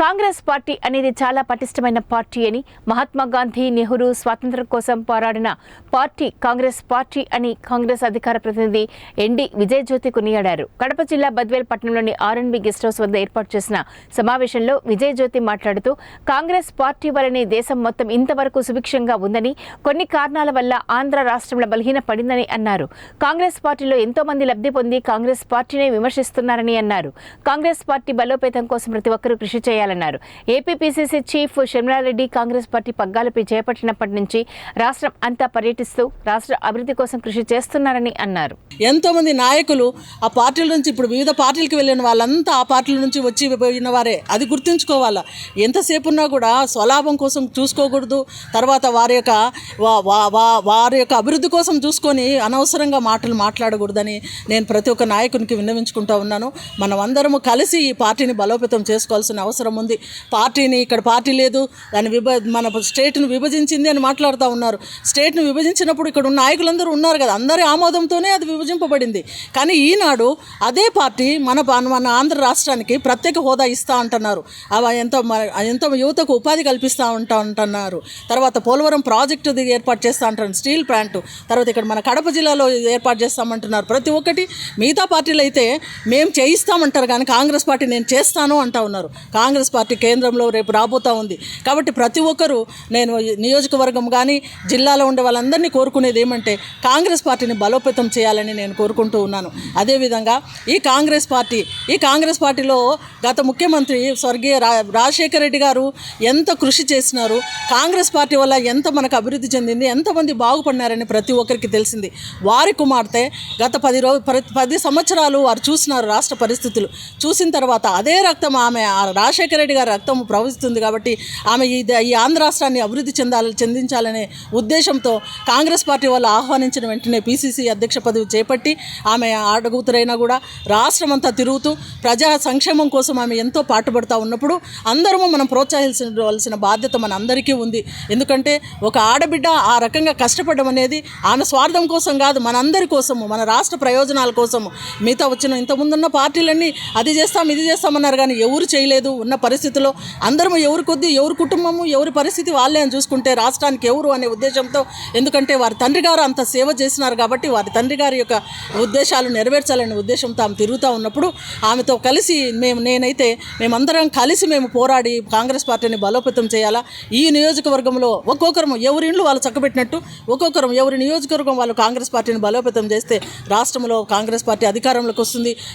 Congress party అనేది చాలా పటిష్టమైన పార్టీ అని, మహాత్మా గాంధీ, నెహ్రూ స్వాతంత్ర్యం కోసం పోరాడిన పార్టీ కాంగ్రెస్ పార్టీ అని కాంగ్రెస్ అధికార ప్రతినిధి ఎన్డి విజయజ్యోతి కొనియాడారు. కడప జిల్లా బద్వేల్ పట్టణంలోని ఆర్ఎన్బి గెస్ట్ హౌస్ వద్ద ఏర్పాటు చేసిన సమావేశంలో విజయజ్యోతి మాట్లాడుతూ, కాంగ్రెస్ పార్టీ వల్లనే దేశం మొత్తం ఇంతవరకు సుభిక్షంగా ఉందని, కొన్ని కారణాల వల్ల ఆంధ్ర రాష్ట్రంలో బలహీన పడిందని అన్నారు. కాంగ్రెస్ పార్టీలో ఎంతో మంది లబ్ధి పొంది కాంగ్రెస్ పార్టీనే విమర్శిస్తున్నారని అన్నారు. కాంగ్రెస్ పార్టీ బలోపేతం కోసం ప్రతి ఒక్కరూ కృషి చేయాలన్నారు. APPCC chief Sharmila Reddy Congress party పగ్గాలపై చేపట్టినప్పటి నుంచి రాష్ట్రం అంతా పర్యటిస్తూ రాష్ట్ర అభివృద్ధి కోసం కృషి చేస్తున్నారని అన్నారు. ఎంతో మంది నాయకులు ఆ పార్టీల నుంచి, ఇప్పుడు వివిధ పార్టీలకు వెళ్ళిన వాళ్ళంతా ఆ పార్టీల నుంచి వచ్చి పోయిన వారే, అది గుర్తుంచుకోవాలా. ఎంతసేపు ఉన్నా కూడా స్వలాభం కోసం చూసుకోకూడదు. తర్వాత వారి యొక్క అభివృద్ధి కోసం చూసుకొని అనవసరంగా మాటలు మాట్లాడకూడదని నేను ప్రతి ఒక్క నాయకునికి విన్నవించుకుంటూ ఉన్నాను. మనం అందరము కలిసి ఈ పార్టీని బలోపేతం చేసుకోవాల్సిన అవసరం ఉంది. పార్టీని ఇక్కడ పార్టీ లేదు, దాన్ని మన స్టేట్ను విభజించింది అని మాట్లాడుతూ ఉన్నారు. స్టేట్ను విభజించినప్పుడు ఇక్కడ ఉన్న నాయకులందరూ ఉన్నారు కదా, అందరి ఆమోదంతోనే అది విభజింపబడింది. కానీ ఈనాడు అదే పార్టీ మన ఆంధ్ర రాష్ట్రానికి ప్రత్యేక హోదా ఇస్తూ అంటున్నారు. అవి ఎంతో యువతకు ఉపాధి కల్పిస్తూ అంటున్నారు. తర్వాత పోలవరం ప్రాజెక్టు ఏర్పాటు చేస్తూ అంటున్నారు, స్టీల్ ప్లాంట్. తర్వాత ఇక్కడ మన కడప జిల్లాలో ఏర్పాటు చేస్తామంటున్నారు. ప్రతి ఒక్కటి మిగతా పార్టీలు అయితే మేము చేయిస్తామంటారు, కానీ కాంగ్రెస్ పార్టీ నేను చేస్తాను అంటూ ఉన్నారు. కాంగ్రెస్ పార్టీ కేంద్రంలో రేపు రాబోతూ ఉంది. కాబట్టి ప్రతి ఒక్కరూ, నేను నియోజకవర్గం కానీ జిల్లాలో ఉండే వాళ్ళందరినీ కోరుకునేది ఏమంటే కాంగ్రెస్ పార్టీని బలోపేతం చేయాలని నేను కోరుకుంటూ ఉన్నాను. అదేవిధంగా ఈ కాంగ్రెస్ పార్టీలో గత ముఖ్యమంత్రి స్వర్గీయ రాజశేఖర రెడ్డి గారు ఎంత కృషి చేసినారు, కాంగ్రెస్ పార్టీ వల్ల ఎంత మనకు అభివృద్ధి చెందింది, ఎంతమంది బాగుపడినారని ప్రతి ఒక్కరికి తెలిసింది. వారి కుమార్తె గత 10 సంవత్సరాలు వారు చూసినారు రాష్ట్ర పరిస్థితులు. చూసిన తర్వాత అదే రక్తం ఆమె రాజశేఖర రెడ్డి గారి రక్తం ప్రవహిస్తుంది. కాబట్టి ఆమె ఈ ఆంధ్ర రాష్ట్రాన్ని అభివృద్ధి చెందించాలనే ఉద్దేశంతో కాంగ్రెస్ పార్టీ వాళ్ళు ఆహ్వానించిన వెంటనే పీసీసీ అధ్యక్ష పదవి చేపట్టి ఆమె ఆడగూతురైనా కూడా రాష్ట్రం అంతా తిరుగుతూ ప్రజా సంక్షేమం కోసం ఆమె ఎంతో పాటుపడుతూ ఉన్నప్పుడు అందరము మనం ప్రోత్సహించవలసిన బాధ్యత మన అందరికీ ఉంది. ఎందుకంటే ఒక ఆడబిడ్డ ఆ రకంగా కష్టపడడం అనేది ఆమె స్వార్థం కోసం కాదు, మనందరి కోసము, మన రాష్ట్ర ప్రయోజనాల కోసము. మిగతా వచ్చిన ఇంతకుముందున్న పార్టీలన్నీ అది చేస్తాం ఇది చేస్తామన్నారు, కానీ ఎవరు చేయలేదు. ఉన్న పరిస్థితుల్లో అందరము ఎవరి కొద్దీ, ఎవరి కుటుంబము, ఎవరి పరిస్థితి వాళ్ళే అని చూసుకుంటే రాష్ట్రానికి ఎవరు అనే ఉద్దేశంతో, ఎందుకంటే వారి తండ్రి గారు అంత సేవ చేసినారు కాబట్టి వారి తండ్రి గారి యొక్క ఉద్దేశాలు నెరవేర్చాలనే ఉద్దేశంతో ఆమె తిరుగుతూ ఉన్నప్పుడు ఆమెతో కలిసి మేమందరం కలిసి పోరాడి కాంగ్రెస్ పార్టీని బలోపేతం చేయాలా. ఈ నియోజకవర్గంలో ఒక్కొక్కరు ఎవరి ఇండ్లు వాళ్ళు చక్కబెట్టినట్టు ఒక్కొక్కరు ఎవరి నియోజకవర్గం వాళ్ళు కాంగ్రెస్ పార్టీని బలోపేతం చేస్తే రాష్ట్రంలో కాంగ్రెస్ పార్టీ అధికారంలోకి వస్తుంది.